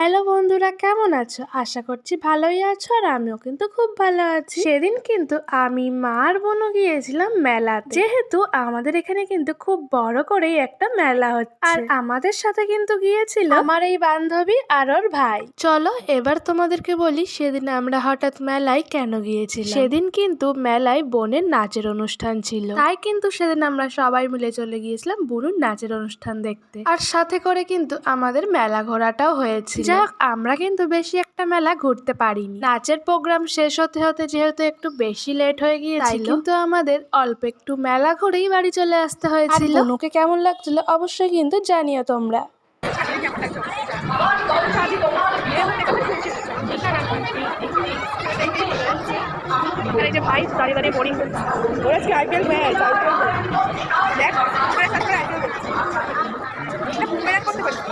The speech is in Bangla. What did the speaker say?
হ্যালো বন্ধুরা, কেমন আছো? আশা করছি ভালোই আছো আর আমিও কিন্তু খুব ভালো আছি। সেদিন কিন্তু আমি মা আর বোনও গিয়েছিলাম মেলাতে। যেহেতু আমাদের এখানে কিন্তু খুব বড় করেই একটা মেলা হচ্ছে আর আমাদের সাথে কিন্তু গিয়েছিল আমার এই বান্ধবী আর ওর ভাই। চলো এবার তোমাদেরকে বলি সেদিন আমরা হঠাৎ মেলায় কেন গিয়েছিলাম। সেদিন কিন্তু মেলায় বোনের নাচের অনুষ্ঠান ছিল, তাই কিন্তু সেদিন আমরা সবাই মিলে চলে গিয়েছিলাম বোনের নাচের অনুষ্ঠান দেখতে। আর সাথে করে কিন্তু আমাদের মেলা ঘোরাটাও হয়েছিল। যাক, আমরা কিন্তু বেশি একটা মেলা ঘুরতে পারিনি। নাচের প্রোগ্রাম শেষ হতে হতে যেহেতু একটু বেশি লেট হয়ে গিয়েছিল, কিন্তু আমাদের অল্প একটু মেলা ঘুরেই বাড়ি চলে আসতে হয়েছিল। আর বোনুকে কেমন লাগছিল অবশ্যই কিন্তু জানিও তোমরা। এই যে ভাই দাঁড়িয়ে দাঁড়িয়ে বোরিং করছে। ওর আজকে আইপিএল ম্যাচ, দেখ করতে পারছি।